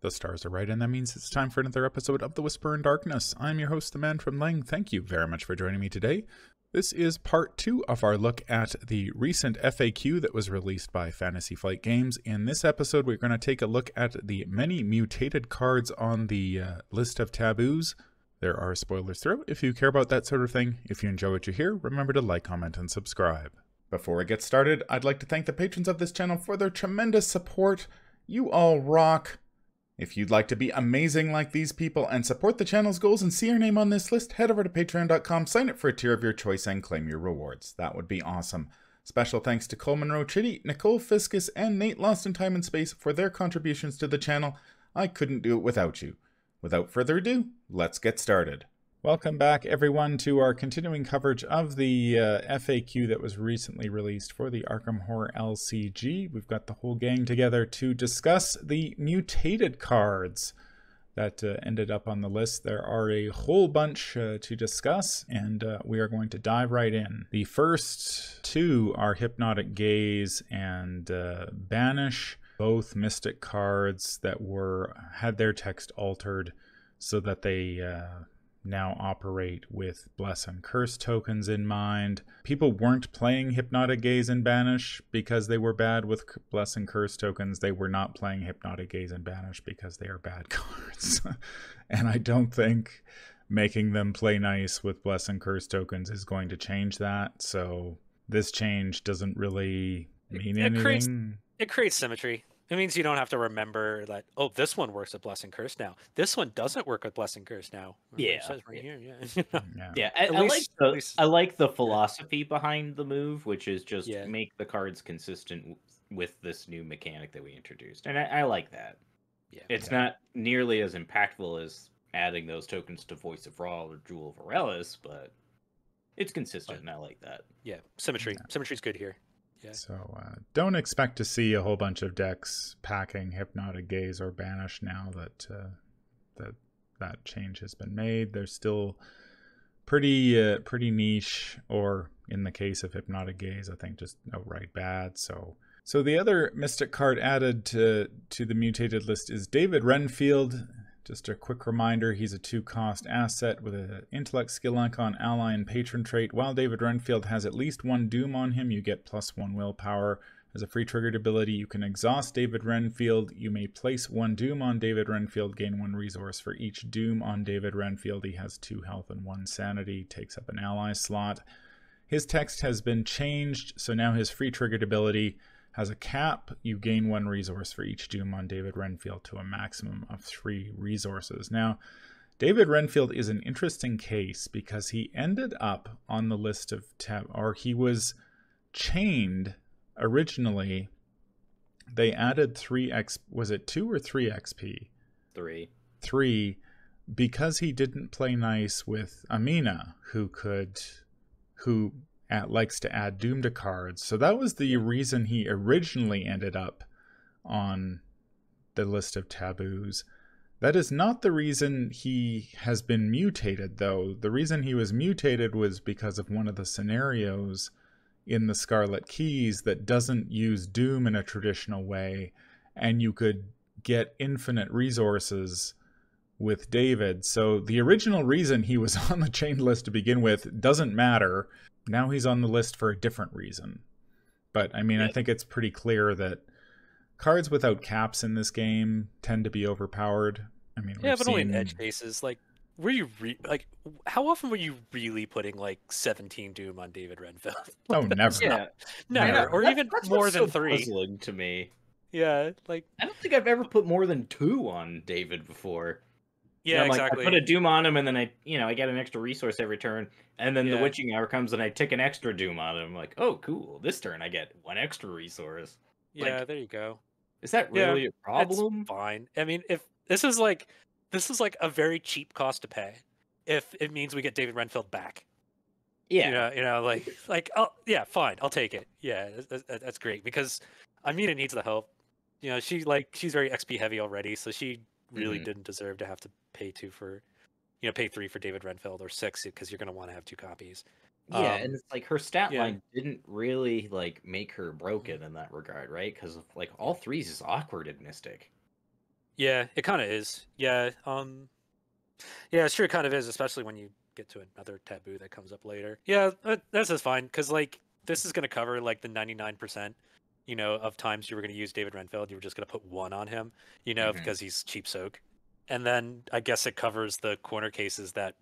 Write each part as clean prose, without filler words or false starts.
The stars are right, and that means it's time for another episode of The Whisper in Darkness. I'm your host, the Man from Lang. Thank you very much for joining me today. This is part 2 of our look at the recent FAQ that was released by Fantasy Flight Games. In this episode, we're going to take a look at the many mutated cards on the list of taboos. There are spoilers throughout if you care about that sort of thing. If you enjoy what you hear, remember to like, comment, and subscribe. Before I get started, I'd like to thank the patrons of this channel for their tremendous support. You all rock. If you'd like to be amazing like these people and support the channel's goals and see your name on this list, head over to patreon.com, sign up for a tier of your choice, and claim your rewards. That would be awesome. Special thanks to Cole Monroe Chitty, Nicole Fiscus, and Nate Lost in Time and Space for their contributions to the channel. I couldn't do it without you. Without further ado, let's get started. Welcome back, everyone, to our continuing coverage of the FAQ that was recently released for the Arkham Horror LCG. We've got the whole gang together to discuss the mutated cards that ended up on the list. There are a whole bunch to discuss, and we are going to dive right in. The first two are Hypnotic Gaze and Banish, both mystic cards that had their text altered so that they now operate with Bless and Curse tokens in mind. People weren't playing Hypnotic Gaze and Banish because they were bad with Bless and Curse tokens. They were not playing Hypnotic Gaze and Banish because they are bad cards. And I don't think making them play nice with Bless and Curse tokens is going to change that. So this change doesn't really mean anything. It creates symmetry. It means you don't have to remember that, oh, this one works with Bless and Curse now. This one doesn't work with Bless and Curse now. Yeah. It says right here, yeah. Yeah, I like the philosophy behind the move, which is just make the cards consistent with this new mechanic that we introduced. And I like that. Yeah. It's not nearly as impactful as adding those tokens to Voice of Ra or Jewel of Aurelis, but it's consistent, and I like that. Yeah, symmetry. Yeah. Symmetry's good here. Yeah. So don't expect to see a whole bunch of decks packing Hypnotic Gaze or Banish now that that change has been made. They're still pretty niche, or in the case of Hypnotic Gaze, I think just outright bad. So the other Mystic card added to the mutated list is David Renfield. Just a quick reminder, he's a 2-cost asset with an intellect, skill icon, ally, and patron trait. While David Renfield has at least 1 doom on him, you get +1 willpower. As a free triggered ability, you can exhaust David Renfield. You may place 1 doom on David Renfield, gain 1 resource for each doom on David Renfield. He has 2 health and 1 sanity, takes up an ally slot. His text has been changed, so now his free triggered ability has a cap. You gain 1 resource for each doom on David Renfield to a maximum of 3 resources. Now, David Renfield is an interesting case because he ended up on the list of he was chained originally. They added 3x, was it 2 or 3 XP? 3. 3, because he didn't play nice with Amina, who likes to add doom to cards. So that was the reason he originally ended up on the list of taboos. That is not the reason he has been mutated, though. The reason he was mutated was because of one of the scenarios in the Scarlet Keys that doesn't use doom in a traditional way, and you could get infinite resources with David. So the original reason he was on the chained list to begin with doesn't matter. Now he's on the list for a different reason. But, I mean, I think it's pretty clear that cards without caps in this game tend to be overpowered. I mean, but only in edge cases. Like, how often were you really putting, 17 doom on David Renfield? Oh, never. Yeah, never. Or even more than 3. Puzzling to me. Yeah, I don't think I've ever put more than 2 on David before. Yeah, exactly. I put a doom on him, and then I get an extra resource every turn, and then the witching hour comes, and I take an extra doom on him. I'm like, oh, cool! This turn I get 1 extra resource. Yeah, there you go. Is that really a problem? It's fine. I mean, if this is like a very cheap cost to pay, if it means we get David Renfield back. Yeah, oh yeah, fine, I'll take it. Yeah, that's great because Amina needs the help. She's very XP heavy already, so she really didn't deserve to have to pay 3 for David Renfield, or 6 because you're going to want to have 2 copies. Yeah, and it's like her stat line didn't really like make her broken in that regard, right? Because like all threes is awkward in Mystic. Yeah, it kind of is. Yeah, yeah, sure, it kind of is, especially when you get to another taboo that comes up later. Yeah, this is fine because like this is gonna cover like the 99%, of times you were gonna use David Renfield. You were just gonna put one on him, because he's cheap soak, and then I guess it covers the corner cases that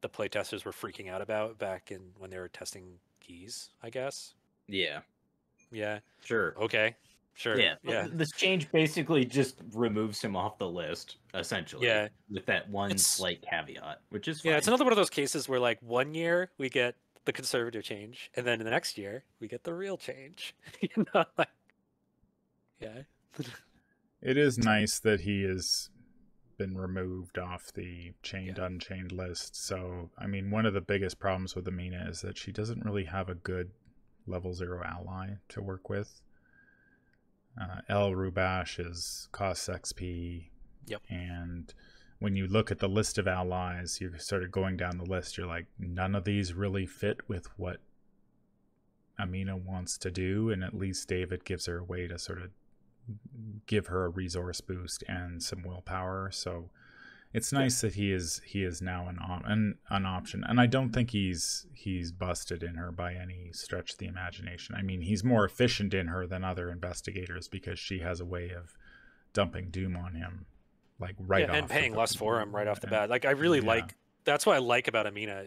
the playtesters were freaking out about back in when they were testing keys. I guess. Yeah. Yeah. Sure. Okay. Sure. Yeah. Yeah. This change basically just removes him off the list, essentially. Yeah. With that one slight caveat, which is fine. Yeah, it's another one of those cases where like 1 year we get the conservative change, and then the next year we get the real change. Like, yeah. It is nice that he has been removed off the chained unchained list. So, I mean, one of the biggest problems with Amina is that she doesn't really have a good level 0 ally to work with. El Rubash is costs XP. Yep. And when you look at the list of allies, you're sort of going down the list, you're like, none of these really fit with what Amina wants to do, and at least David gives her a way to sort of give her a resource boost and some willpower. So it's nice that he is now an option, and I don't think he's busted in her by any stretch of the imagination. I mean, he's more efficient in her than other investigators because she has a way of dumping doom on him, like right off, and paying less for him right off the bat. Like I really like that's what I like about Amina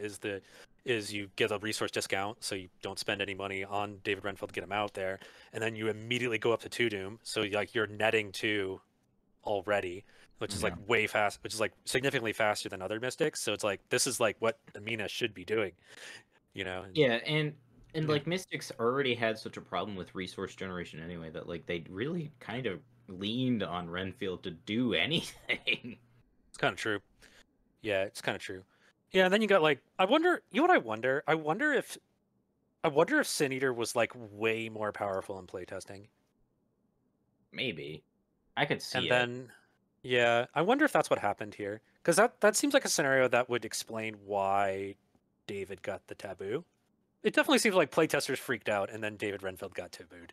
is you get a resource discount, so you don't spend any money on David Renfield to get him out there, and then you immediately go up to 2 doom, so like you're netting 2 already, which is like way fast, which is like significantly faster than other mystics. So it's like this is like what Amina should be doing, Yeah, and like mystics already had such a problem with resource generation anyway that like they really kind of leaned on Renfield to do anything. It's kind of true. Yeah, it's kind of true. Yeah, and then you got like I wonder if Sin Eater was like way more powerful in playtesting. Maybe. I could see and it. Then yeah, I wonder if that's what happened here, because that seems like a scenario that would explain why David got the taboo. It definitely seems like playtesters freaked out and then David Renfield got tabooed.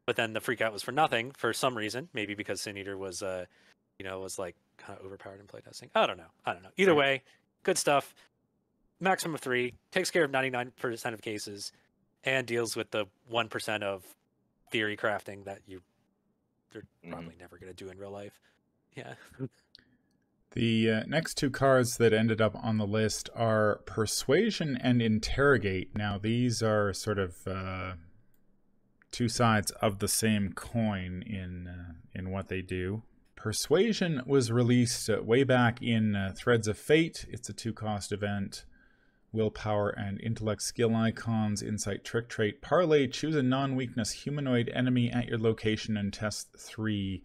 But then the freak out was for nothing for some reason, maybe because Sin Eater was was like kind of overpowered in playtesting. I don't know. Either way, good stuff. Maximum of 3, takes care of 99% of cases, and deals with the 1% of theory crafting that they're probably never going to do in real life. Yeah. The next 2 cards that ended up on the list are Persuasion and Interrogate. Now, these are sort of 2 sides of the same coin in what they do. Persuasion was released way back in Threads of Fate. It's a 2-cost event. Willpower and intellect skill icons, insight trick trait, parlay, choose a non-weakness humanoid enemy at your location and test 3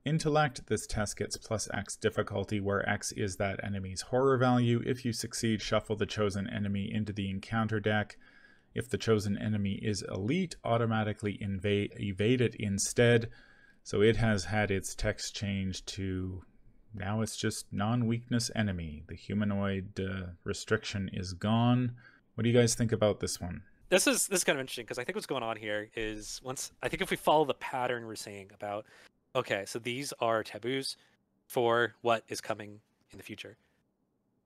intellect. This test gets +X difficulty, where X is that enemy's horror value. If you succeed, shuffle the chosen enemy into the encounter deck. If the chosen enemy is elite, automatically evade it instead. So it has had its text changed to now it's just non-weakness enemy. The humanoid restriction is gone. What do you guys think about this one? This is kind of interesting because I think what's going on here is I think if we follow the pattern we're saying about, okay, so these are taboos for what is coming in the future,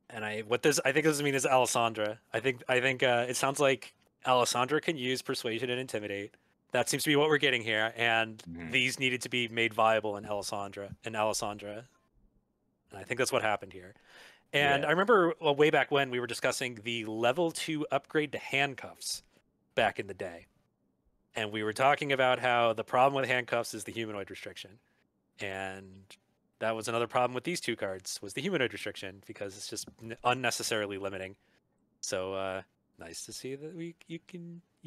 and I think this means is Alessandra. I think it sounds like Alessandra can use Persuasion and Intimidate. That seems to be what we're getting here, and these needed to be made viable in Alessandra. And I think that's what happened here. And I remember way back when we were discussing the level 2 upgrade to handcuffs back in the day. And we were talking about how the problem with handcuffs is the humanoid restriction. And that was another problem with these 2 cards, was the humanoid restriction, because it's just unnecessarily limiting. So nice to see that you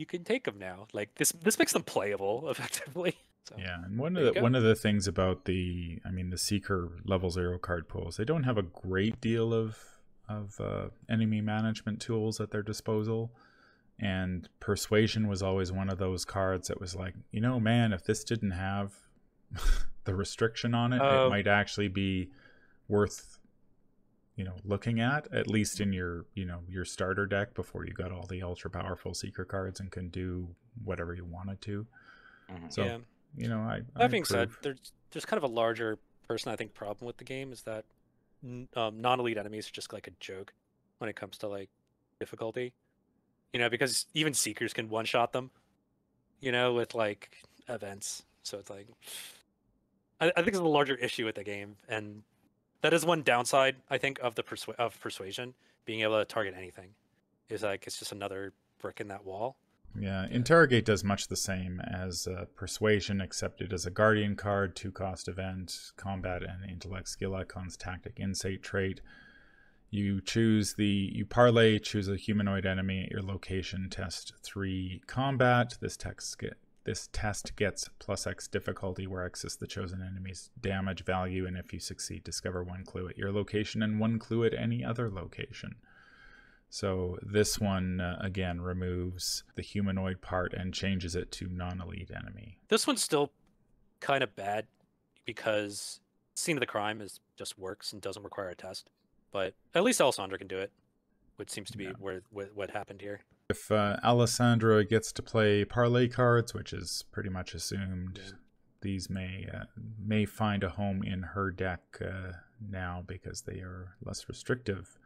can take them now. Like this makes them playable effectively. So, yeah, and one of the things about the Seeker level 0 card pools, they don't have a great deal of enemy management tools at their disposal, and Persuasion was always one of those cards that was like, man, if this didn't have the restriction on it, it might actually be worth looking at least in your your starter deck before you got all the ultra powerful Seeker cards and can do whatever you wanted to. So that being said, there's kind of a larger person I think problem with the game is that non-elite enemies are just like a joke when it comes to like difficulty. You know, because even Seekers can one-shot them, you know, with like events. So it's like, I think it's a larger issue with the game, and that is one downside I think of the Persuasion being able to target anything. Is like it's just another brick in that wall. Yeah, Interrogate does much the same as Persuasion, except it is a Guardian card, 2-cost event, combat and intellect skill icons, tactic, insight trait. You parlay, choose a humanoid enemy at your location, test 3 combat. This test gets +X difficulty, where X is the chosen enemy's damage value, and if you succeed, discover 1 clue at your location and 1 clue at any other location. So this one, again, removes the humanoid part and changes it to non-elite enemy. This one's still kind of bad because Scene of the Crime just works and doesn't require a test. But at least Alessandra can do it, which seems to be what happened here. If Alessandra gets to play parlay cards, which is pretty much assumed, these may find a home in her deck now because they are less restrictive.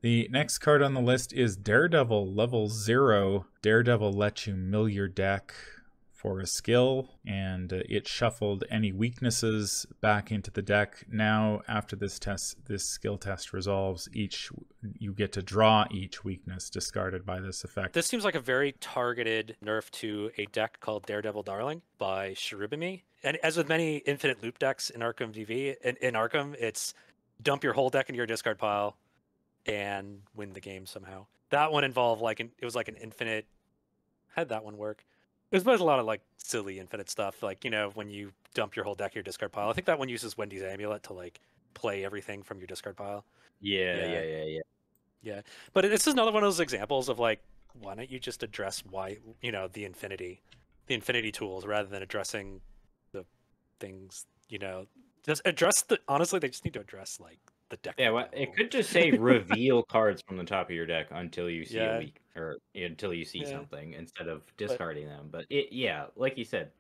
The next card on the list is Daredevil, level 0. Daredevil lets you mill your deck for a skill, and it shuffled any weaknesses back into the deck. Now, after this skill test resolves, you get to draw each weakness discarded by this effect. This seems like a very targeted nerf to a deck called Daredevil Darling by Cherubimi. And as with many infinite loop decks in Arkham DV, in Arkham, it's dump your whole deck into your discard pile and win the game somehow. That one involved it was like an infinite. How'd that one work? It was a lot of like silly infinite stuff, like, you know, when you dump your whole deck in your discard pile. I think that one uses Wendy's Amulet to like play everything from your discard pile. Yeah. But this is another one of those examples of like, why don't you just address the infinity tools rather than addressing the things, you know, just address honestly, they just need to address like the deck. Yeah, well, it could just say reveal cards from the top of your deck until you see a weak, or until you see something, instead of discarding them. But like you said,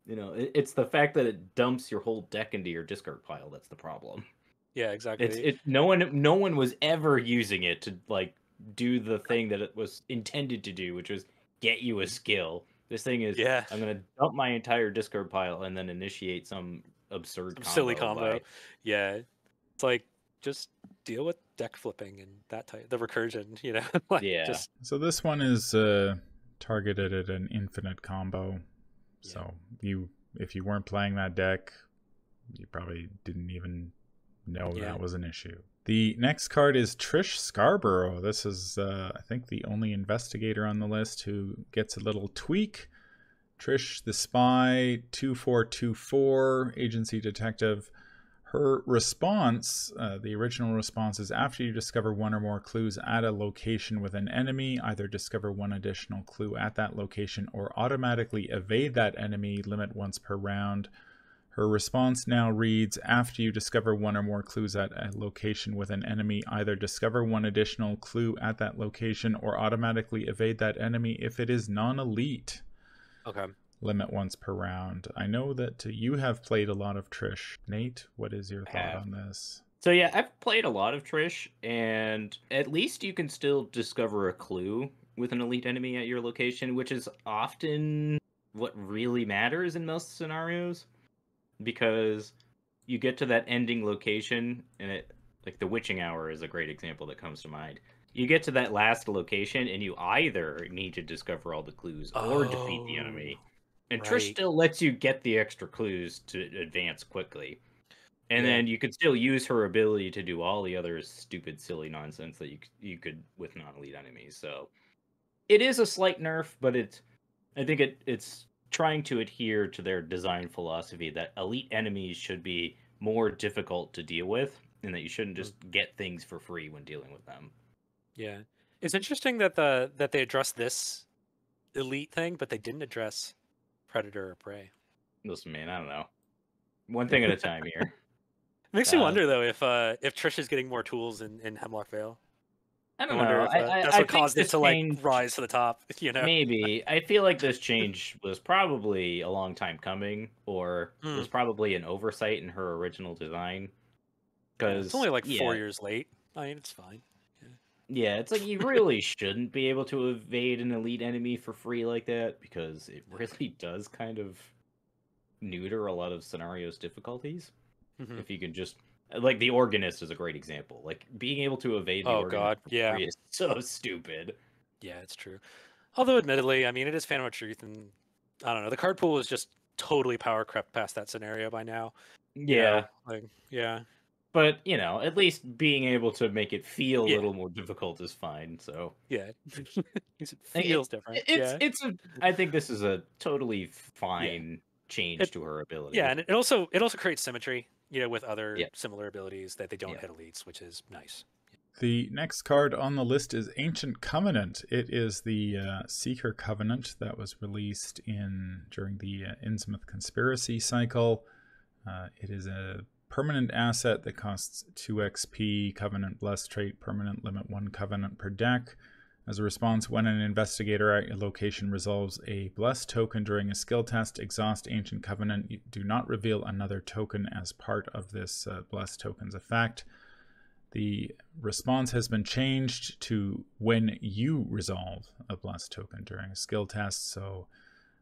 you know, it's the fact that it dumps your whole deck into your discard pile that's the problem. Yeah, exactly. It's no one was ever using it to like do the thing that it was intended to do, which was get you a skill. This thing is, I'm gonna dump my entire discard pile and then initiate some absurd silly combo. Yeah, it's like, just deal with deck flipping and that type, the recursion, you know. So this one is targeted at an infinite combo. So if you weren't playing that deck, you probably didn't even know that was an issue. The next card is Trish Scarborough. This is I think the only investigator on the list who gets a little tweak. Trish the Spy, 2424, agency detective. Her response, the original response, is after you discover 1 or more clues at a location with an enemy, either discover 1 additional clue at that location or automatically evade that enemy, limit once per round. Her response now reads, after you discover 1 or more clues at a location with an enemy, either discover 1 additional clue at that location or automatically evade that enemy if it is non-elite. Okay. Limit once per round. I know that you have played a lot of Trish. Nate, what is your thought on this? So yeah, I've played a lot of Trish, and at least you can still discover a clue with an elite enemy at your location, which is often what really matters in most scenarios, because you get to that ending location, and like the Witching Hour is a great example that comes to mind. You get to that last location, and you either need to discover all the clues or defeat the enemy. And Trish still lets you get the extra clues to advance quickly. And then you could still use her ability to do all the other stupid, silly nonsense that you could with non-elite enemies. So it is a slight nerf, but I think it's trying to adhere to their design philosophy that elite enemies should be more difficult to deal with, and that you shouldn't just get things for free when dealing with them. Yeah. It's interesting that they addressed this elite thing, but they didn't address Predator or Prey. Listen, man, I don't know. One thing at a time here. Makes me wonder though if Trish is getting more tools in Hemlock Vale. I I don't wonder know. if that's I what think caused it this to like change rise to the top. You know. maybe. I feel like this change was probably a long time coming, or Hmm. was probably an oversight in her original design. Yeah, it's Because only like 4 yeah, years late. I mean, it's fine. yeah, it's like you really shouldn't be able to evade an elite enemy for free like that because it really does kind of neuter a lot of scenarios' difficulties. Hmm. If you could just like the organist is a great example. Like being able to evade the Oh organist God, for yeah, free is so stupid. yeah, it's true. Although, admittedly, I mean, it is Phantom of Truth, and I don't know. The card pool is just totally power crept past that scenario by now. You Yeah, know, like yeah, but at least being able to make it feel a yeah, little more difficult is fine. So yeah. It like, feels different. it's Yeah, it's a. I think this is a totally yeah. fine change It to her yeah, ability. and it also creates symmetry. With other Yeah, similar abilities that they don't yeah. hit elites, which is nice. The next card on the list is Ancient Covenant. It is the Seeker Covenant that was released during the Innsmouth Conspiracy cycle. It is a permanent asset that costs 2 XP, Covenant Bless trait, permanent, limit 1 Covenant per deck. As a response, when an investigator at your location resolves a Bless token during a skill test, exhaust Ancient Covenant. You do not reveal another token as part of this Bless token's effect. The response has been changed to when you resolve a Bless token during a skill test, so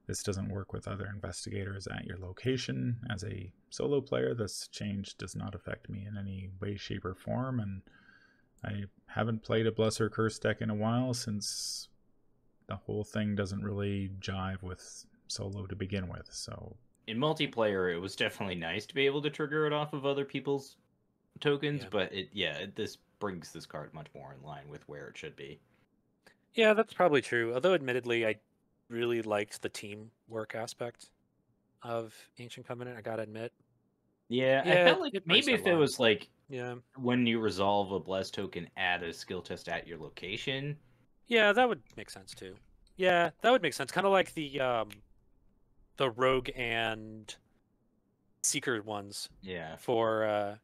this doesn't work with other investigators at your location. As a solo player, this change does not affect me in any way, shape, or form, and I haven't played a Bless or Curse deck in a while since the whole thing doesn't really jive with solo to begin with. So In multiplayer, it was definitely nice to be able to trigger it off of other people's tokens, Yeah, but this brings this card much more in line with where it should be. yeah, that's probably true. Although, admittedly, I really liked the teamwork aspect of Ancient Covenant. I gotta admit. Yeah, I Yeah, felt it, like it brings maybe that if it line. was like Yeah, when you resolve a blessed token, add a skill test at your location. yeah, that would make sense too. Yeah, that would make sense. Kind of like the Rogue and Seeker ones Yeah. for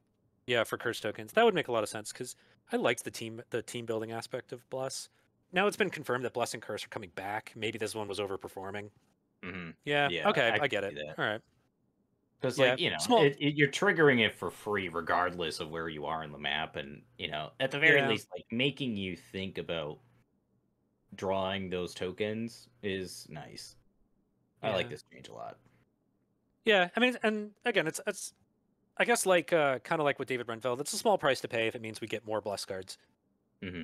for curse tokens. That would make a lot of sense because I liked the team building aspect of Bless. Now it's been confirmed that Bless and Curse are coming back. Maybe this one was overperforming. Hmm. Yeah, Yeah, okay, I I can get see it. that. All right. Because, Yeah, like, small. you're triggering it for free regardless of where you are in the map. And, at the very Yeah, least, like, making you think about drawing those tokens is nice. I like yeah, this change a lot. yeah. I mean, and again, it's I guess like kind of like with David Renfeld. It's a small price to pay if it means we get more Bless cards. Hmm.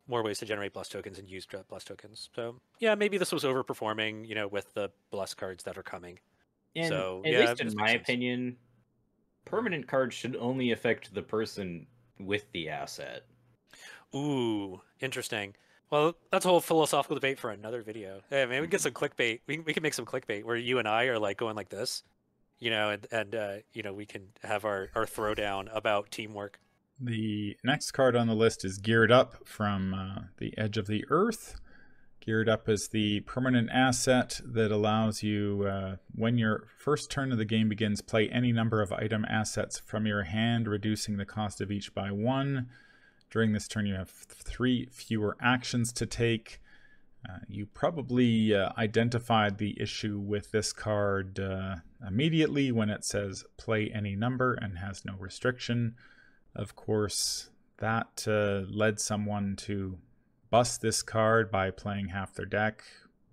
More ways to generate Bless tokens and use Bless tokens. So yeah, maybe this was overperforming. With the Bless cards that are coming. And So at yeah, least in this my makes sense. opinion, permanent cards should only affect the person with the asset. Ooh, interesting. Well, that's a whole philosophical debate for another video. Hey, maybe we can get some clickbait. We can make some clickbait where you and I are like going like this, and we can have our throwdown about teamwork. the next card on the list is Geared Up from the Edge of the Earth. Geared Up is the permanent asset that allows you, when your first turn of the game begins, play any number of item assets from your hand, reducing the cost of each by 1. During this turn, you have 3 fewer actions to take. You probably identified the issue with this card immediately when it says play any number and has no restriction. Of course, that led someone to bust this card by playing half their deck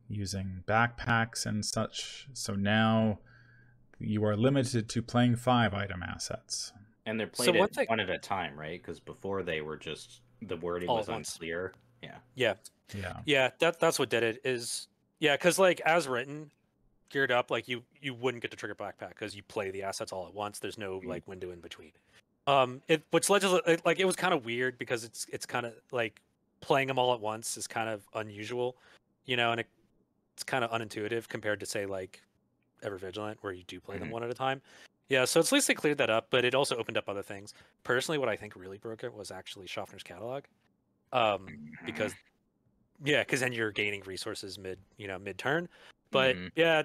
using backpacks and such. So now you are limited to playing 5 item assets. And they're So played one it thing, one at a time, right? Because before they were just the wording all was at once. unclear. Yeah. Yeah, Yeah. yeah. That's what did it. Is yeah, because like as written, geared up, like you wouldn't get to trigger backpack because you play the assets all at once. There's no Mhm. like window in between. Which led to like it was kind of weird because it's kind of like playing them all at once is kind of unusual, and it's kind of unintuitive compared to say like Ever Vigilant where you do play them Mhm. one at a time. Yeah, so at least they cleared that up, but it also opened up other things. Personally, what I think really broke it was actually Schaffner's catalog, Mhm. because yeah, because then you're gaining resources mid turn. But Mhm. yeah,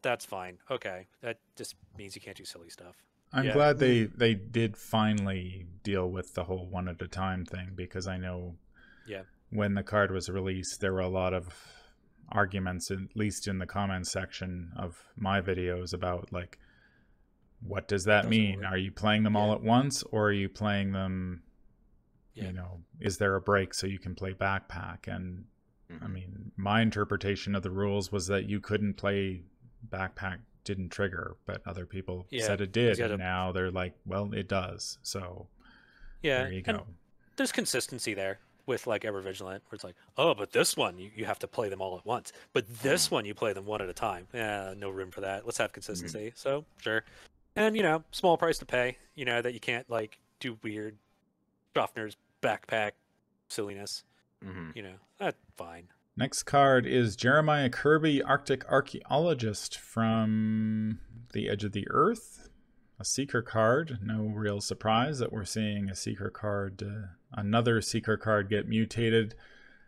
that's fine. Okay, that just means you can't do silly stuff. I'm Yeah. glad they did finally deal with the whole one at a time thing, because I know Yeah. when the card was released, there were a lot of arguments, at least in the comments section of my videos, about like, what does that mean? Are you playing them all at once, or are you playing them, you know, is there a break so you can play backpack? And I mean, my interpretation of the rules was that you couldn't play backpack, didn't trigger, but other people said it did, and now they're like, well, it does. So there you go. And there's consistency there with like Ever Vigilant, where it's like, oh, but this one you have to play them all at once, but this one you play them one at a time. Yeah, no room for that. Let's have consistency. So sure. And you know, small price to pay, you know, that you can't like do weird Schaffner's backpack silliness. You know, that's fine. Next card is Jeremiah Kirby, Arctic Archaeologist from the Edge of the Earth. A Seeker card. No real surprise that we're seeing a Seeker card, another Seeker card get mutated.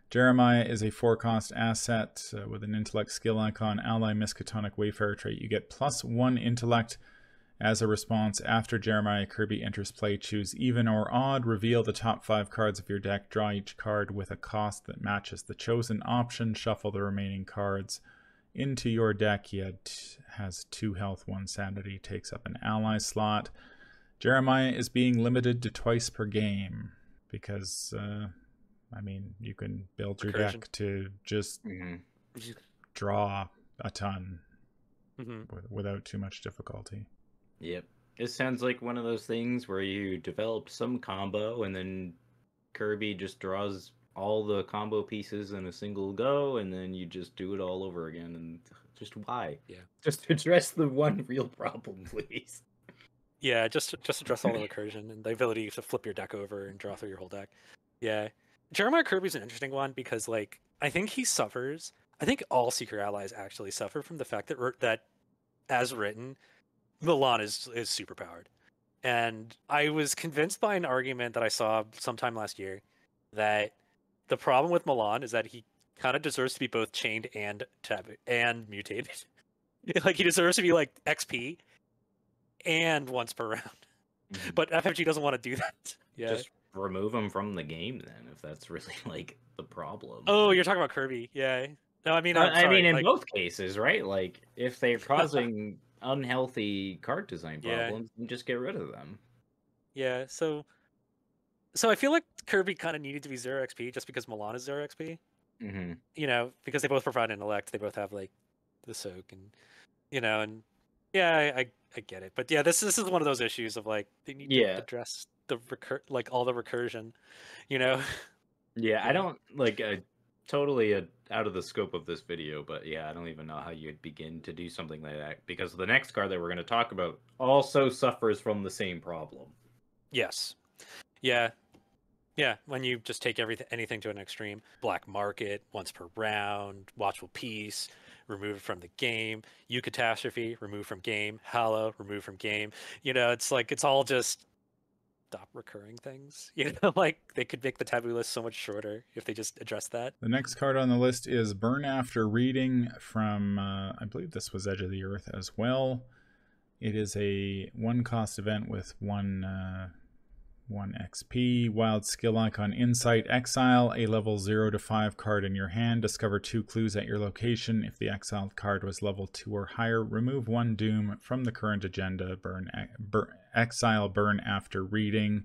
Jeremiah is a 4-cost asset with an intellect skill icon, ally, Miskatonic Wayfarer trait. You get +1 intellect. As a response, after Jeremiah Kirby enters play, choose even or odd, reveal the top 5 cards of your deck, draw each card with a cost that matches the chosen option, shuffle the remaining cards into your deck. He has 2 health, 1 sanity, takes up an ally slot. Jeremiah is being limited to twice per game because, I mean, you can build your deck to just draw a ton without too much difficulty. Yep. It sounds like one of those things where you developed some combo and then Kirby just draws all the combo pieces in a single go, and then you just do it all over again. And just why? Yeah. Just address the one real problem, please. Yeah, just address all the recursion and the ability to flip your deck over and draw through your whole deck. Yeah. Jeremiah Kirby's an interesting one because, like, I think he suffers. I think all Seeker allies actually suffer from the fact that as written, Milan is super powered. And I was convinced by an argument that I saw sometime last year that the problem with Milan is that he kind of deserves to be both chained and mutated. Like, he deserves to be like XP and once per round. But FFG doesn't want to do that. Yeah. Just remove him from the game then, if that's really like the problem. Oh, you're talking about Kirby. Yeah. No, I mean, I mean, in both cases, right? Like, if they're causing unhealthy card design problems, then just get rid of them. Yeah, so I feel like Kirby kind of needed to be 0 XP just because Milan is 0 XP. You know, because they both provide intellect, they both have like the soak, and you know, and yeah, I get it, but yeah, this is one of those issues of like they need to address the all the recursion, you know. Yeah, I don't like totally out of the scope of this video, but yeah, I don't even know how you'd begin to do something like that, because the next card that we're going to talk about also suffers from the same problem. Yes. Yeah. Yeah, when you just take anything to an extreme. Black Market, once per round, Watchful Peace, remove it from the game. Catastrophe, remove from game. Hallow, remove from game. You know, it's like, it's all just stop recurring things. You know, like, they could make the taboo list so much shorter if they just address that. The next card on the list is Burn After Reading from, I believe this was Edge of the Earth as well. It is a 1-cost event with 1 XP. Wild skill icon, Insight. Exile a level 0 to 5 card in your hand. Discover 2 clues at your location. If the exiled card was level 2 or higher, remove 1 doom from the current agenda. Exile Burn After Reading.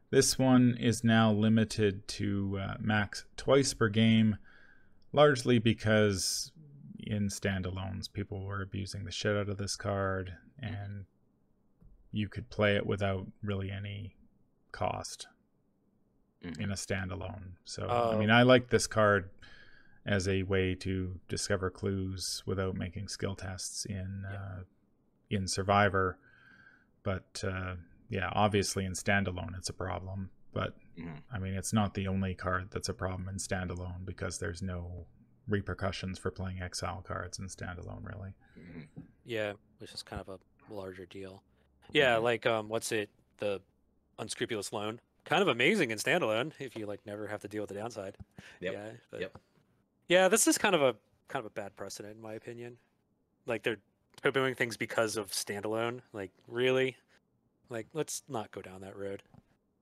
This one is now limited to max twice per game, largely because in standalones people were abusing the shit out of this card, and you could play it without really any cost in a standalone. So I mean, I like this card as a way to discover clues without making skill tests in Survivor, but yeah, obviously in standalone it's a problem, but I mean, it's not the only card that's a problem in standalone, because there's no repercussions for playing exile cards in standalone, really. Yeah, which is kind of a larger deal. Yeah, like what's it, the Unscrupulous Loan, kind of amazing in standalone if you like never have to deal with the downside. Yeah, this is kind of a bad precedent in my opinion. Like, they're tabooing things because of standalone. Like, really, like, let's not go down that road.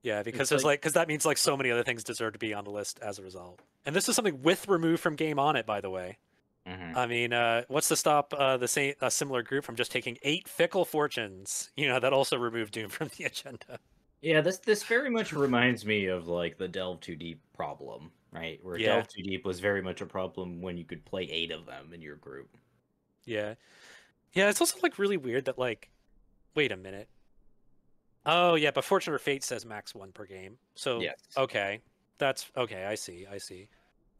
Yeah, because It's there's like- because that means like so many other things deserve to be on the list as a result. And this is something with remove from game on it, by the way. Mhm. I mean, what's to stop a similar group from just taking 8 fickle fortunes? You know, that also remove Doom from the agenda. Yeah, this very much reminds me of like the Delve Too Deep problem, right? Where Yeah. Delve Too Deep was very much a problem when you could play 8 of them in your group. Yeah. Yeah, it's also like really weird that like, wait a minute. Oh yeah, but Fortune or Fate says max 1 per game. So Yes. okay, that's okay. I see. I see.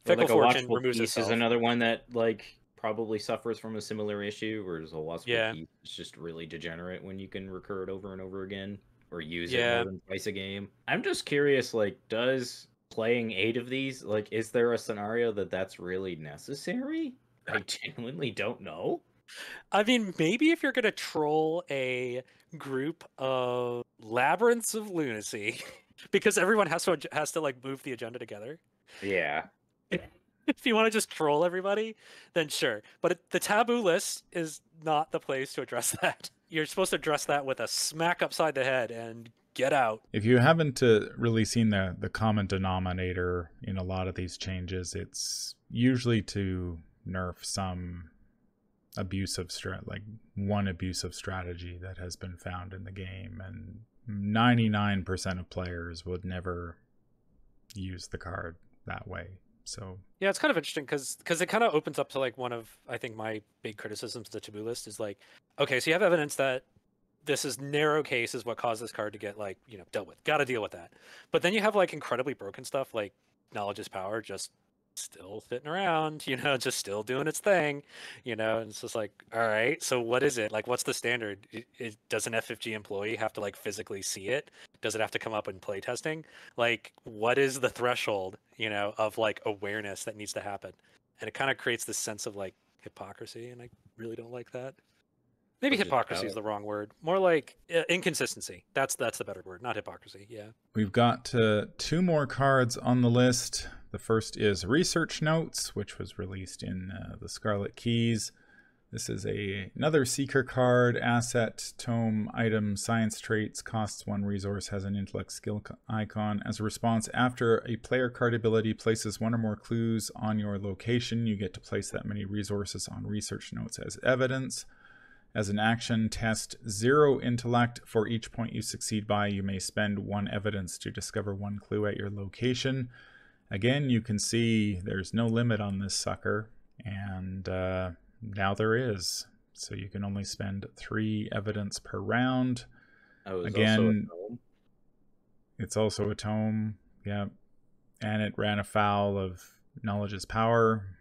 Or Fickle like a Fortune Watchful removes Piece is itself. another one that like probably suffers from a similar issue, whereas a Watchful Yeah. Piece is just really degenerate when you can recur it over and over again or use it Yeah. more than twice a game. I'm just curious, like, does playing 8 of these, like, is there a scenario that that's really necessary? I genuinely don't know. I mean, maybe if you're gonna troll a group of labyrinths of lunacy, because everyone has to like move the agenda together. Yeah. If you want to just troll everybody, then sure. But the taboo list is not the place to address that. You're supposed to address that with a smack upside the head and get out. If you haven't really seen the common denominator in a lot of these changes, it's usually to nerf some one abusive strategy that has been found in the game, and 99% of players would never use the card that way. So yeah, it's kind of interesting because it kind of opens up to like one of, I think, my big criticisms of the taboo list is like, okay, so you have evidence that this is narrow case is what caused this card to get like, you know, dealt with. Got to deal with that. But then you have like incredibly broken stuff like knowledge is power, just still sitting around, you know, just still doing its thing, you know, and it's just like, all right, so what is it? Like, what's the standard? Does an FFG employee have to like physically see it? Does it have to come up in playtesting? Like, what is the threshold, you know, of like awareness that needs to happen? And it kind of creates this sense of like hypocrisy, and I really don't like that. Maybe Or just hypocrisy is the wrong word. More like inconsistency. That's the better word, not hypocrisy. Yeah. we've got 2 more cards on the list. The first is Research Notes, which was released in the Scarlet Keys. This is another Seeker card, asset, tome, item, science traits, costs 1 resource, has an intellect skill icon. As a response, after a player card ability places 1 or more clues on your location, you get to place that many resources on Research Notes as evidence. As an action, test 0 intellect. For each point you succeed by, you may spend 1 evidence to discover 1 clue at your location. Again, you can see there's no limit on this sucker, and now there is. So you can only spend 3 evidence per round. Oh, Again, it's also a tome. Yeah. And it ran afoul of Knowledge is Power.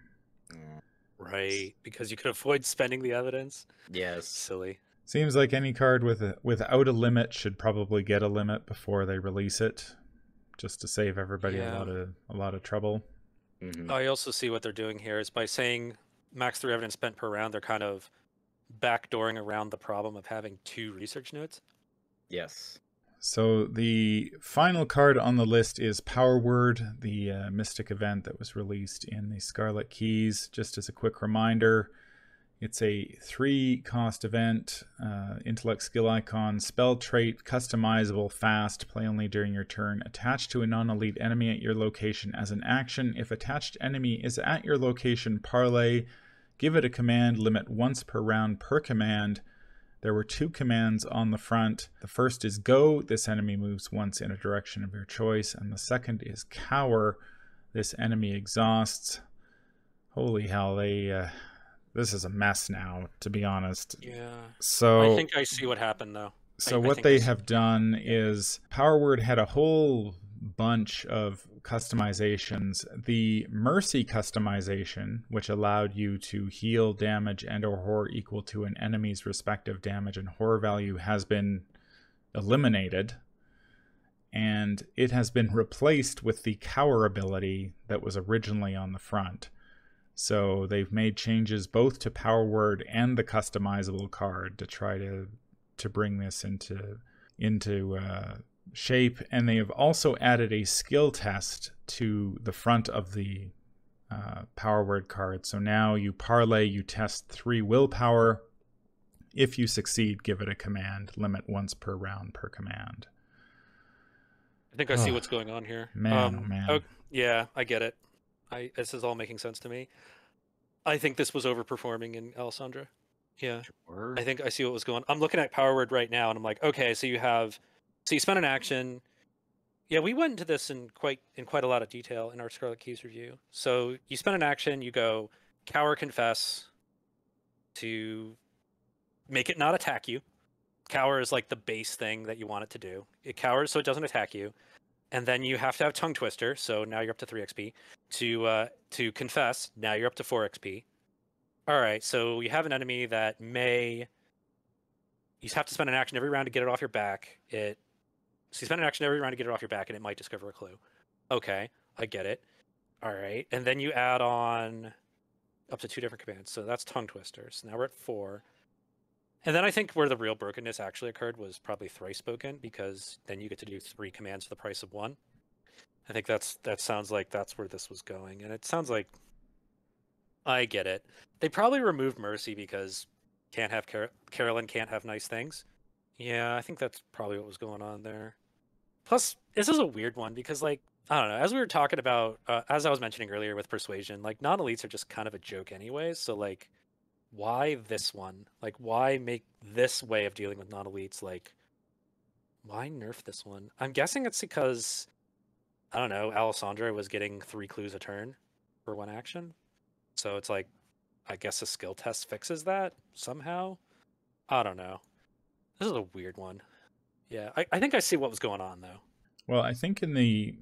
Right, because you could avoid spending the evidence. Yes. Silly. Seems like any card without a limit should probably get a limit before they release it, just to save everybody Yeah. a lot of trouble. Mhm. I also see what they're doing here is by saying max 3 evidence spent per round, they're kind of backdooring around the problem of having 2 research notes. Yes. So the final card on the list is Power Word, the Mystic event that was released in the Scarlet Keys. Just as a quick reminder, it's a 3-cost event, intellect skill icon, spell trait, customizable, fast, play only during your turn, attached to a non-elite enemy at your location as an action. If attached enemy is at your location, parlay, give it a command, limit once per round per command. There were 2 commands on the front. The first is go. This enemy moves once in a direction of your choice. And the second is cower. This enemy exhausts. Holy hell, this is a mess now, to be honest. Yeah. So I think I see what happened though. So I what think I they see. have done is Power Word had a whole bunch of customizations. The Mercy customization, which allowed you to heal damage and or horror equal to an enemy's respective damage and horror value, has been eliminated. And it has been replaced with the Cower ability that was originally on the front. So they've made changes both to Power Word and the customizable card to try to bring this into shape. And they have also added a skill test to the front of the Power Word card. So now you parlay, you test 3 willpower. If you succeed, give it a command, limit once per round per command. I think I see what's going on here. Man, oh man. Oh, yeah, I get it. This is all making sense to me. I think this was overperforming in Alessandra. Yeah. Sure. I think I see what was going on. I'm looking at Power Word right now, and I'm like, okay, so you spent an action. Yeah, we went into this in quite a lot of detail in our Scarlet Keys review. So you spend an action, you go cower, confess to make it not attack you. Cower is like the base thing that you want it to do. It cowers so it doesn't attack you, and then you have to have Tongue Twister. So now you're up to 3 XP. To confess, now you're up to 4 XP. All right, so you have an enemy that you have to spend an action every round to get it off your back. So you spend an action every round to get it off your back, and it might discover a clue. Okay, I get it. All right, and then you add on up to 2 different commands. So that's Tongue Twister. So now we're at 4. And then I think where the real brokenness actually occurred was probably Thrice Spoken, because then you get to do 3 commands for the price of 1. I think that sounds like that's where this was going, and it sounds like I get it. They probably removed Mercy because Carolyn can't have nice things. Yeah, I think that's probably what was going on there. Plus, this is a weird one because, like, I don't know. As we were talking about, as I was mentioning earlier with Persuasion, like, non-elites are just kind of a joke anyway. So, like, why this one? Like, why make this way of dealing with non-elites? Like, why nerf this one? I'm guessing it's because, I don't know, Alessandra was getting 3 clues a turn for 1 action. So it's like, I guess a skill test fixes that somehow. I don't know. This is a weird one. Yeah, I think I see what was going on though. Well, I think in the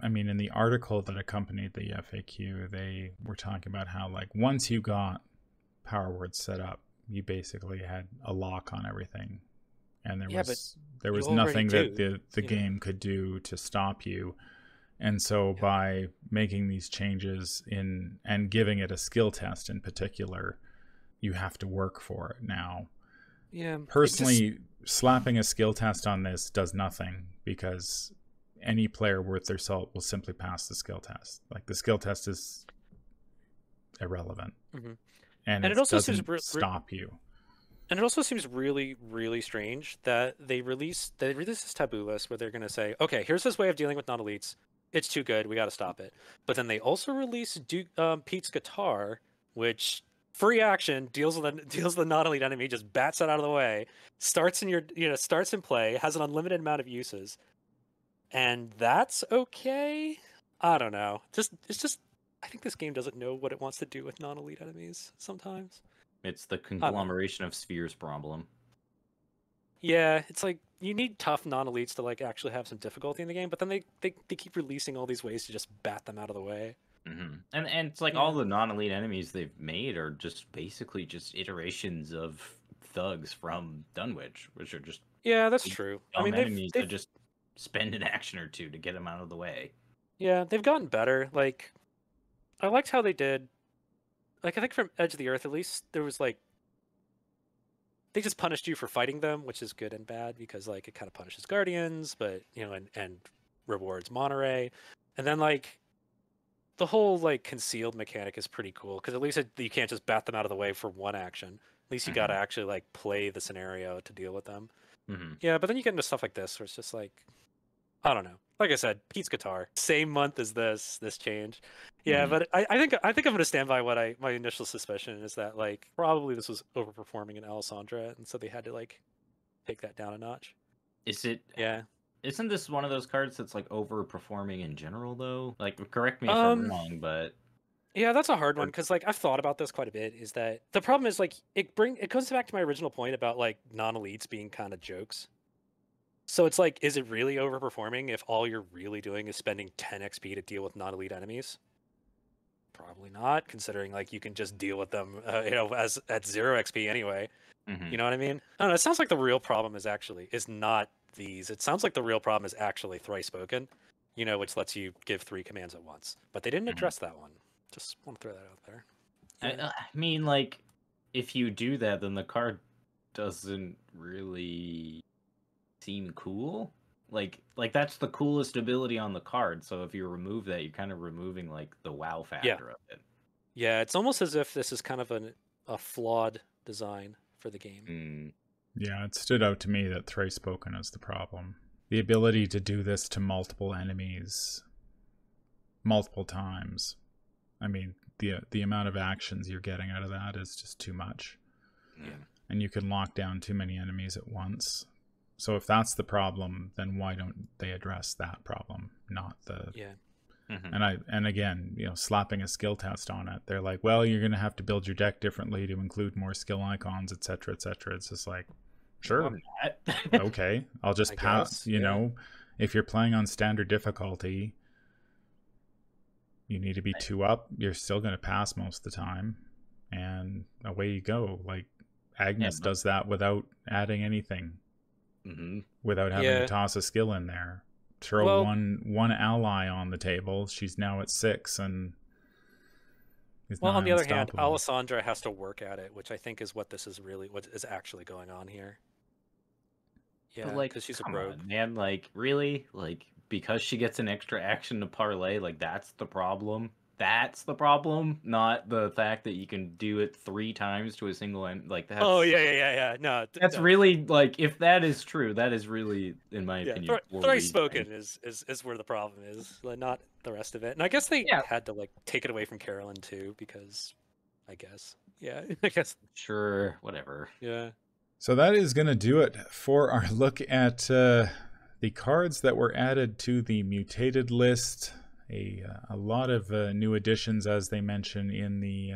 article that accompanied the FAQ, they were talking about how, like, once you got Power Words set up, you basically had a lock on everything, and there was nothing that the game could do to stop you. And so by making these changes and giving it a skill test in particular, you have to work for it now. Yeah. Personally, slapping a skill test on this does nothing, because any player worth their salt will simply pass the skill test. Like, the skill test is irrelevant. Mm-hmm. And it also doesn't stop you. And it also seems really, really strange that they release this taboo list where they're going to say, okay, here's this way of dealing with non-elites. It's too good. We got to stop it. But then they also release Pete's Guitar, which free action deals with the non-elite enemy, just bats it out of the way, starts in play, has an unlimited amount of uses, and that's okay. I don't know. I think this game doesn't know what it wants to do with non-elite enemies sometimes. It's the conglomeration of spheres problem. Yeah, it's like you need tough non-elites to, like, actually have some difficulty in the game, but then they keep releasing all these ways to just bat them out of the way. Mm-hmm. And it's like all the non-elite enemies they've made are just basically just iterations of thugs from Dunwich, which are just that's true. I mean, enemies that just spend an action or 2 to get them out of the way. Yeah, they've gotten better. Like, I liked how they did. Like, I think from Edge of the Earth, at least, there was, like, they just punished you for fighting them, which is good and bad, because, like, it kind of punishes Guardians, but, and rewards Monterey. And then, like, the whole, like, concealed mechanic is pretty cool, because at least you can't just bat them out of the way for 1 action. At least you got to actually, like, play the scenario to deal with them. Mm-hmm. Yeah, but then you get into stuff like this, where it's just like, I don't know. Like I said, Pete's Guitar, same month as this change. Yeah, but I think I'm going to stand by what my initial suspicion is, that, like, probably this was overperforming in Alessandra, and so they had to, like, take that down a notch. Is it? Yeah. Isn't this one of those cards that's, like, overperforming in general, though? Like, correct me if I'm wrong, but yeah, that's a hard one, because, like, I've thought about this quite a bit. Is that the problem is, like, it goes back to my original point about, like, non-elites being kind of jokes. So it's like, is it really overperforming if all you're really doing is spending 10 XP to deal with non-elite enemies? Probably not, considering, like, you can just deal with them, as at 0 XP anyway. Mm-hmm. You know what I mean? I don't know. It sounds like the real problem is not these. It sounds like the real problem is actually Thrice Spoken, which lets you give 3 commands at once. But they didn't address that one. Just want to throw that out there. Yeah. I mean, like, if you do that, then the card doesn't really seem cool. Like that's the coolest ability on the card. So if you remove that, you're kind of removing, like, the wow factor of it. Yeah, it's almost as if this is kind of a flawed design for the game. Yeah, it stood out to me that Thrice Spoken is the problem. the ability to do this to multiple enemies multiple times. I mean, the amount of actions you're getting out of that is just too much. Yeah. And you can lock down too many enemies at once. So if that's the problem, then why don't they address that problem, not the... Yeah. And again, you know, slapping a skill test on it. They're like, well, you're going to have to build your deck differently to include more skill icons, etc., etc. It's just like, sure, okay, I'll just pass. You know, if you're playing on standard difficulty, you need to be 2 up. You're still going to pass most of the time, and away you go. Like Agnes does that without adding anything, without having to toss a skill in there. Throw one ally on the table. She's now at 6, and on the other hand, Alessandra has to work at it, which I think is what is actually going on here. Yeah, because she's a rogue. Man, like really, like because she gets an extra action to parlay, like that's the problem. That's the problem, not the fact that you can do it 3 times to a single end. Like that. Oh yeah. No, that's really like if that is true, that is really, in my opinion, thrice spoken is where the problem is, like, not the rest of it. And I guess they had to like take it away from Carolyn too, because I guess sure, whatever. Yeah. So that is going to do it for our look at the cards that were added to the Mutated list. A lot of new additions, as they mention in the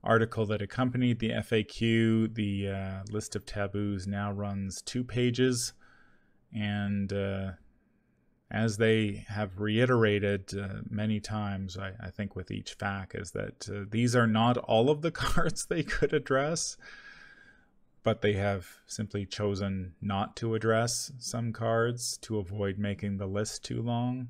article that accompanied the FAQ. The list of taboos now runs 2 pages, and as they have reiterated many times, I think with each FAQ, is that these are not all of the cards they could address, but they have simply chosen not to address some cards to avoid making the list too long.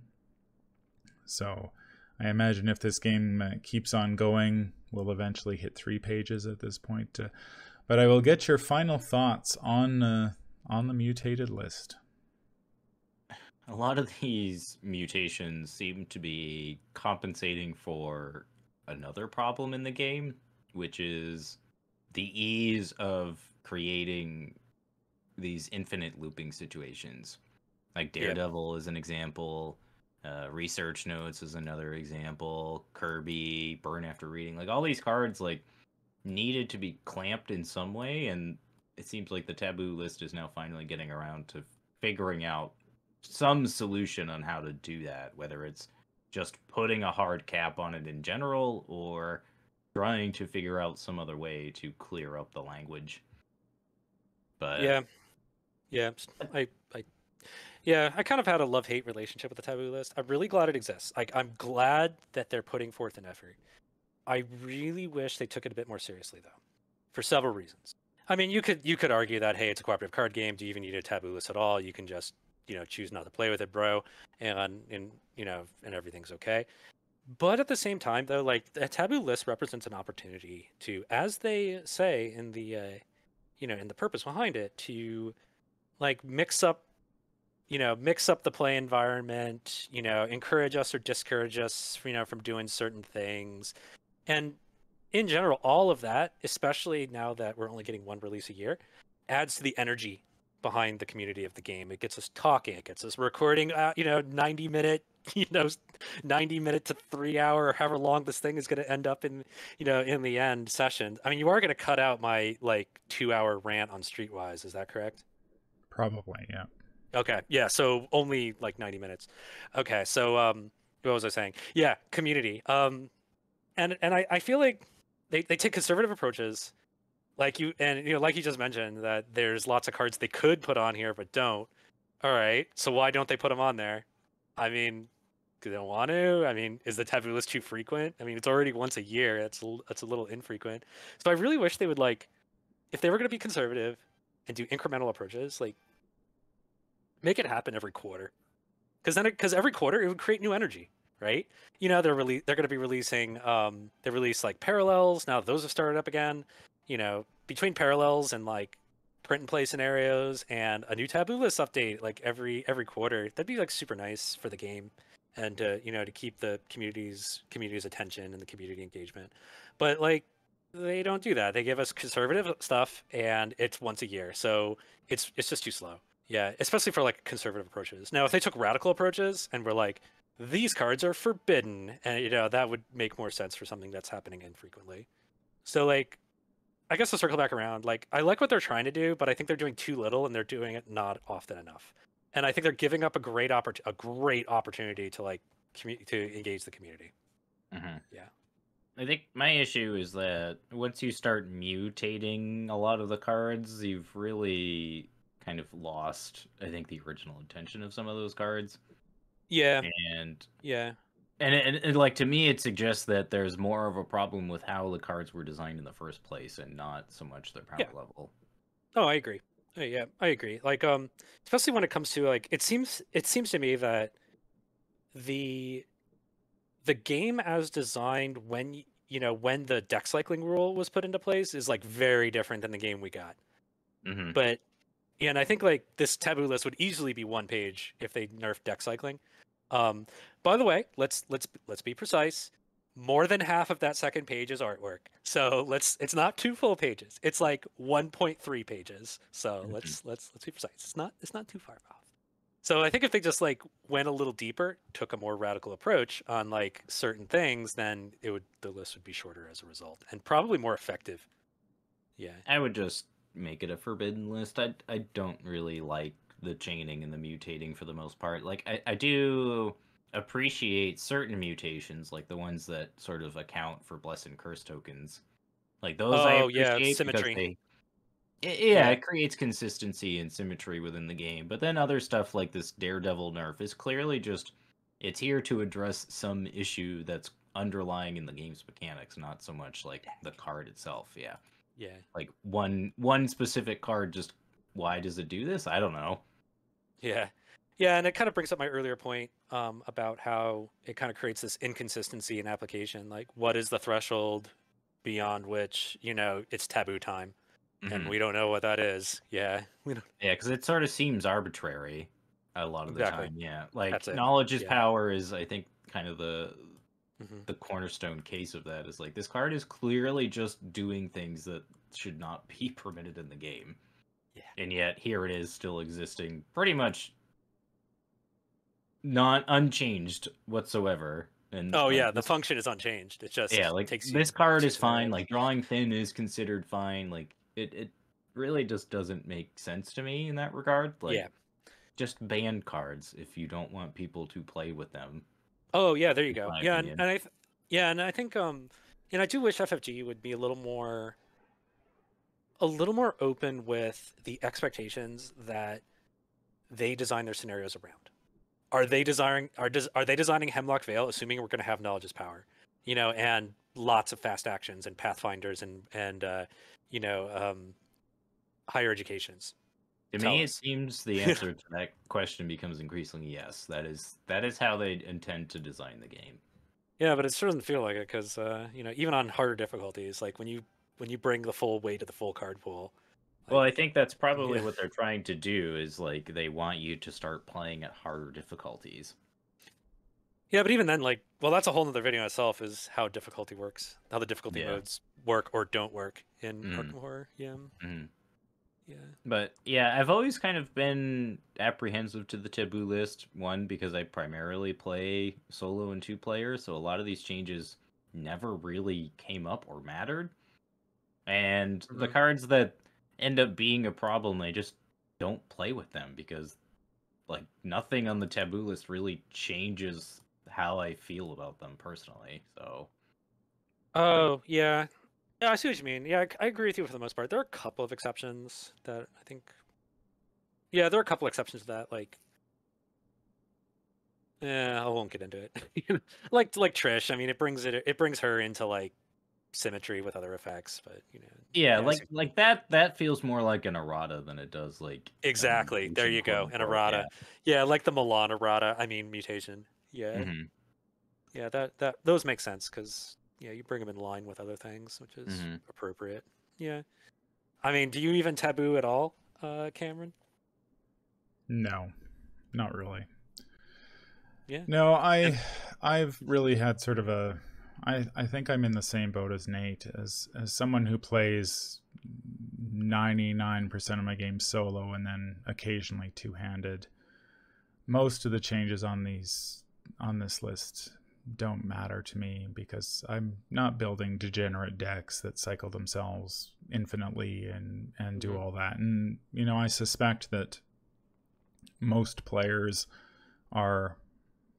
So I imagine if this game keeps on going, we'll eventually hit 3 pages at this point. But I will get your final thoughts on the Mutated list. A lot of these mutations seem to be compensating for another problem in the game, which is the ease of creating these infinite looping situations. Like Daredevil is an example. Research Notes is another example. Kirby, Burn After Reading, like all these cards like needed to be clamped in some way, and it seems like the taboo list is now finally getting around to figuring out some solution on how to do that, whether it's just putting a hard cap on it in general or trying to figure out some other way to clear up the language. But I kind of had a love-hate relationship with the taboo list. I'm really glad it exists. Like, I'm glad that they're putting forth an effort. I really wish they took it a bit more seriously, though, for several reasons. I mean, you could argue that, hey, it's a cooperative card game. Do you even need a taboo list at all? You can just, choose not to play with it, bro, and everything's okay. But at the same time, though, like, a taboo list represents an opportunity to, as they say in the, in the purpose behind it, to, like, mix up the play environment, encourage us or discourage us, from doing certain things. And in general, all of that, especially now that we're only getting 1 release a year, adds to the energy behind the community of the game. It gets us talking, it gets us recording, 90 minute to 3 hour, however long this thing is going to end up in the end session. I mean, you are going to cut out my 2 hour rant on Streetwise. Is that correct? Probably, yeah. Okay, yeah, so only 90 minutes. Okay, so what was I saying? Yeah, community. And I feel like they take conservative approaches, like you just mentioned, that there's lots of cards they could put on here but don't. All right, so why don't they put them on there? I mean, because they don't want to. I mean, is the taboo list too frequent? I mean, it's already once a year. That's a little infrequent. So I really wish they would, if they were going to be conservative and do incremental approaches, make it happen every quarter, because every quarter it would create new energy, right? They're going to be releasing they release parallels now. Those have started up again. Between parallels and print and play scenarios and a new taboo list update every quarter, that'd be super nice for the game, and to keep the community's attention and the community engagement. But they don't do that. They give us conservative stuff, and it's once a year, so it's just too slow. Yeah, especially for like conservative approaches. Now, if they took radical approaches and were like, these cards are forbidden, and that would make more sense for something that's happening infrequently. So like, I guess to circle back around, like I like what they're trying to do, but I think they're doing too little and they're doing it not often enough. And I think they're giving up a great opportunity to like to engage the community. Mm-hmm. Yeah. I think my issue is that once you start mutating a lot of the cards, you've really kind of lost, I think, the original intention of some of those cards. Yeah. And Yeah. and like to me, it suggests that there's more of a problem with how the cards were designed in the first place, and not so much their power level. Oh, I agree. Yeah, I agree. Like, especially when it comes to like, it seems to me that the game as designed when when the deck cycling rule was put into place is like very different than the game we got. Mm-hmm. But yeah, and I think like this taboo list would easily be one page if they nerfed deck cycling. By the way, let's be precise. More than half of that second page is artwork. So it's not 2 full pages. It's like 1.3 pages. So Mm-hmm. let's be precise. It's not too far off. So I think if they just like went a little deeper, took a more radical approach on like certain things, then the list would be shorter as a result and probably more effective. Yeah. I would just make it a forbidden list. I don't really like the chaining and the mutating for the most part. Like I do appreciate certain mutations, like the ones that sort of account for bless and curse tokens. Like those I appreciate because symmetry. it creates consistency and symmetry within the game. But then other stuff like this Daredevil nerf is clearly just it's here to address some issue that's underlying in the game's mechanics, not so much like the card itself. Yeah. Yeah. Like one specific card, just why does it do this? I don't know. Yeah. Yeah, and it kind of brings up my earlier point about how it kind of creates this inconsistency in application. Like, what is the threshold beyond which, it's taboo time? And we don't know what that is. Yeah. We don't... Yeah, because it sort of seems arbitrary a lot of the time. Yeah. Like, knowledge is power is, I think, kind of the cornerstone case of that is like, this card is clearly just doing things that should not be permitted in the game. Yeah. And yet, here it is still existing pretty much not unchanged whatsoever. And the function is unchanged. It just takes this card is fine. Like drawing thin is considered fine. Like it really just doesn't make sense to me in that regard. Like just ban cards if you don't want people to play with them. Oh yeah, there you go. Yeah, and I think I do wish FFG would be a little more open with the expectations that they design their scenarios around. Are they designing Hemlock Vale assuming we're going to have knowledge is power, and lots of fast actions and pathfinders and higher educations? To me, it seems the answer to that question becomes increasingly yes. That is how they intend to design the game. Yeah, but it sure doesn't feel like it because even on harder difficulties, like when you bring the full weight of the full card pool. Well, I think that's probably what they're trying to do is like they want you to start playing at harder difficulties. Yeah, but even then, like, well, that's a whole other video in itself is how difficulty works, how the difficulty modes work or don't work in Arkham Horror. Yeah. Mm-hmm. Yeah. But yeah, I've always kind of been apprehensive to the taboo list. One, because I primarily play solo and 2-player, so a lot of these changes never really came up or mattered. And the cards that end up being a problem, I just don't play with them because like nothing on the taboo list really changes how I feel about them personally. So oh yeah, I see what you mean. Yeah, I agree with you for the most part. There are a couple of exceptions that I think there are a couple exceptions to that, like I won't get into it. like Trish, I mean it brings her into like symmetry with other effects, but like that feels more like an errata than it does like exactly there you go, an errata. Yeah, like the Milan errata, I mean mutation. That those make sense because you bring them in line with other things, which is appropriate. I mean, do you even taboo at all, Cameron? No, not really. Yeah. No, I've really had sort of a I think I'm in the same boat as Nate. As someone who plays 99% of my games solo and then occasionally two-handed, most of the changes on this list don't matter to me because I'm not building degenerate decks that cycle themselves infinitely and do all that. And you know, I suspect that most players are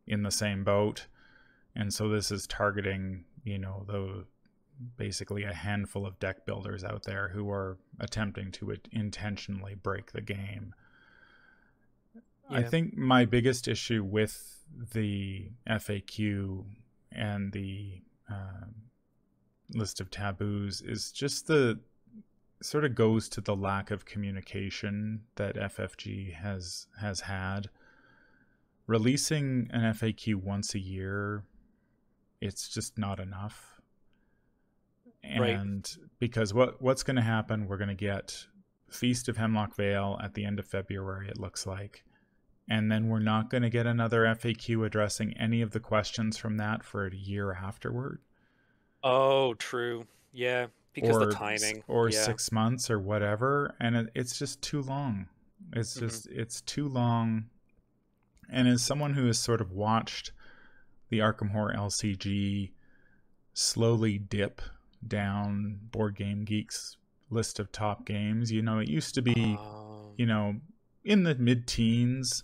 in the same boat, and so this is targeting, you know, basically a handful of deck builders out there who are attempting to intentionally break the game. Yeah. I think my biggest issue with the FAQ and the list of taboos is just the sort of goes to the lack of communication that FFG has had. Releasing an FAQ once a year, it's just not enough. And because what's going to happen, we're going to get Feast of Hemlock Vale at the end of February, it looks like. And then we're not going to get another FAQ addressing any of the questions from that for a year afterward. Oh, true. Yeah, because the timing. Or 6 months or whatever. And it's just too long. It's just, it's too long. And as someone who has sort of watched the Arkham Horror LCG slowly dip down Board Game Geek's list of top games, you know, it used to be, you know, in the mid-teens,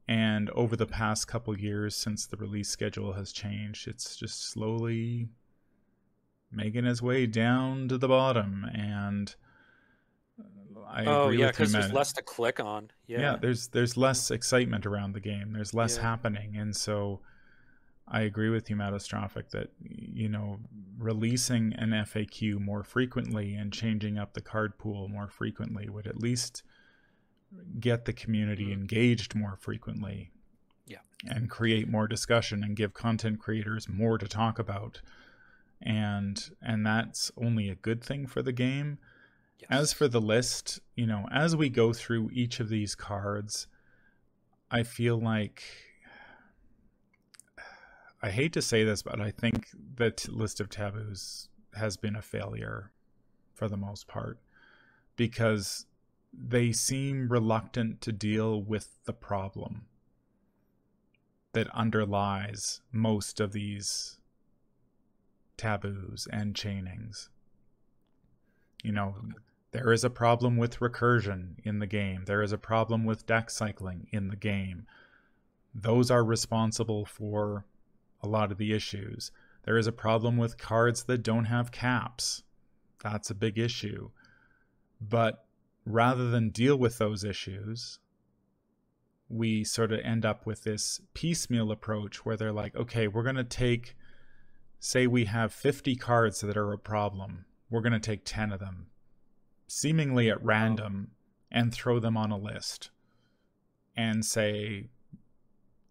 and over the past couple years since the release schedule has changed, it's just slowly making its way down to the bottom. And I agree with because you, there's less to click on. Yeah, there's less excitement around the game. There's less happening, and so I agree with you, Matastrophic, that, you know, releasing an FAQ more frequently and changing up the card pool more frequently would at least get the community engaged more frequently. Yeah. And create more discussion and give content creators more to talk about. And that's only a good thing for the game. Yes. As for the list, you know, as we go through each of these cards, I feel like, I hate to say this, but I think that list of taboos has been a failure for the most part, because they seem reluctant to deal with the problem that underlies most of these taboos and chainings. You know, there is a problem with recursion in the game. There is a problem with deck cycling in the game. Those are responsible for a lot of the issues. There is a problem with cards that don't have caps. That's a big issue. But rather than deal with those issues, we sort of end up with this piecemeal approach where they're like, okay, we're going to take, say we have 50 cards that are a problem. We're going to take 10 of them, seemingly at random, and throw them on a list and say,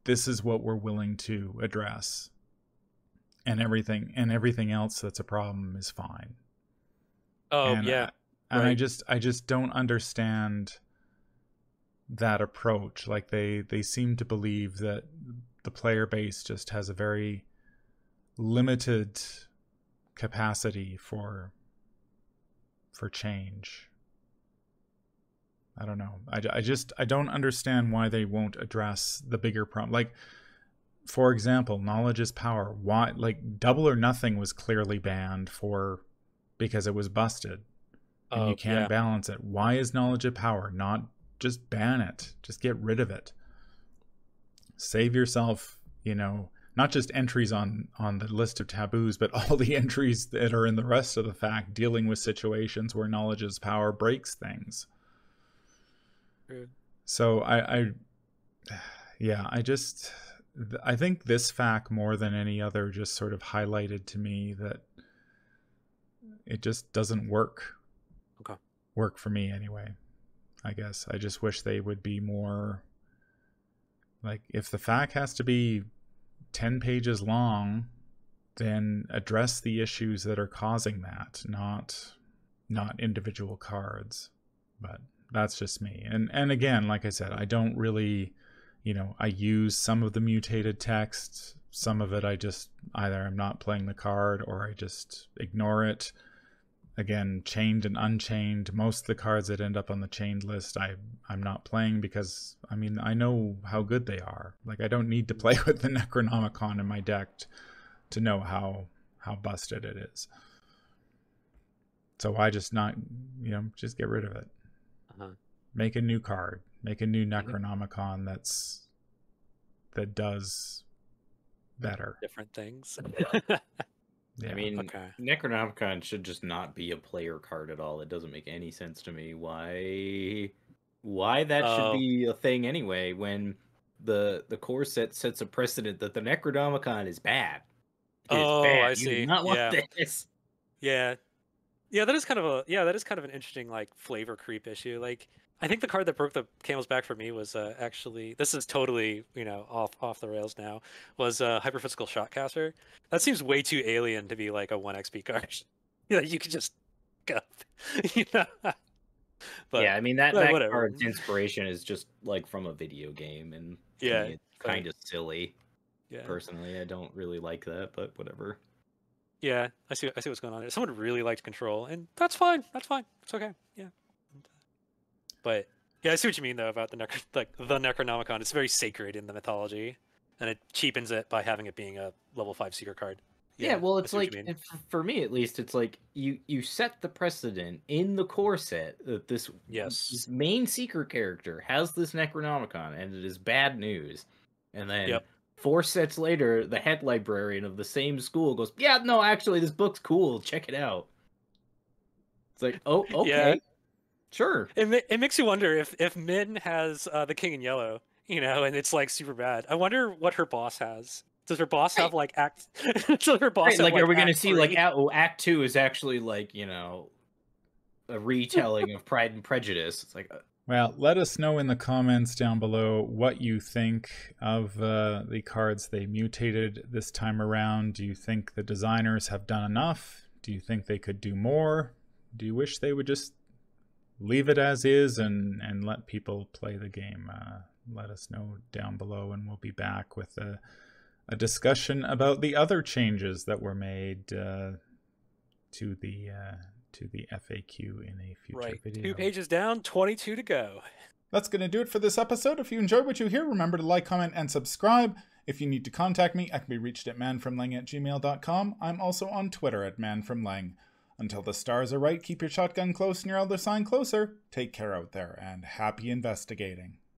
this is what we're willing to address, and everything else that's a problem is fine. And I just don't understand that approach. Like they seem to believe that the player base just has a very limited capacity for change. I don't know. I don't understand why they won't address the bigger problem. Like, for example, knowledge is power. Why, like, Double or Nothing was clearly banned because it was busted. And you can't balance it. Why is knowledge of power? Not just ban it. Just get rid of it. Save yourself, you know, not just entries on the list of taboos, but all the entries that are in the rest of the fact dealing with situations where knowledge is power breaks things. Good. So I think this fact more than any other just sort of highlighted to me that it just doesn't work. Work for me anyway. I guess I just wish they would be more like, if the fact has to be 10 pages long, then address the issues that are causing that, not individual cards. But that's just me. And again, like I said, I don't really, you know, I use some of the mutated text some of it I just either I'm not playing the card or I just ignore it. Again, chained and unchained, most of the cards that end up on the chained list I'm not playing because, I mean, I know how good they are. Like, I don't need to play with the Necronomicon in my deck to know how busted it is. So I just not, just get rid of it. Make a new card. Make a new Necronomicon that does better. Different things. Yeah. I mean, Necronomicon should just not be a player card at all. It doesn't make any sense to me why that should be a thing anyway, when the core set sets a precedent that the Necronomicon is bad. It is bad. I see. You do not want this. Yeah. Yeah, that is kind of an interesting like flavor creep issue. Like, I think the card that broke the camel's back for me was actually, this is totally, off the rails now, was Hyperphysical Shotcaster. That seems way too alien to be like a 1 XP card. You could just go. But, yeah, I mean, that whatever. card's inspiration is just like from a video game, and to me, it's kind of silly. Yeah. Personally, I don't really like that, but whatever. Yeah, I see what's going on there. Someone really liked Control, and that's fine. That's fine. It's okay. Yeah. But yeah, I see what you mean though about the Necronomicon. It's very sacred in the mythology, and it cheapens it by having it being a level 5 secret card. Yeah, well, it's like, for me at least, it's like you set the precedent in the core set that this main secret character has this Necronomicon, and it is bad news. And then 4 sets later, the head librarian of the same school goes, "Yeah, no, actually, this book's cool. Check it out." It's like, oh, okay. Yeah. Sure. It makes you wonder if Min has the King in Yellow, and it's like super bad. I wonder what her boss has. Does her boss have like act? Does her boss have, like, are we going to see like Act 2 is actually like a retelling of Pride and Prejudice? It's like. Well, let us know in the comments down below what you think of the cards they mutated this time around. Do you think the designers have done enough? Do you think they could do more? Do you wish they would just leave it as is and let people play the game? Let us know down below, and we'll be back with a discussion about the other changes that were made to the FAQ in a future video. 2 pages down, 22 to go. That's going to do it for this episode. If you enjoyed what you hear, remember to like, comment, and subscribe. If you need to contact me, I can be reached at manfromlang@gmail.com. I'm also on Twitter at manfromlang. Until the stars are right, keep your shotgun close and your elder sign closer. Take care out there, and happy investigating.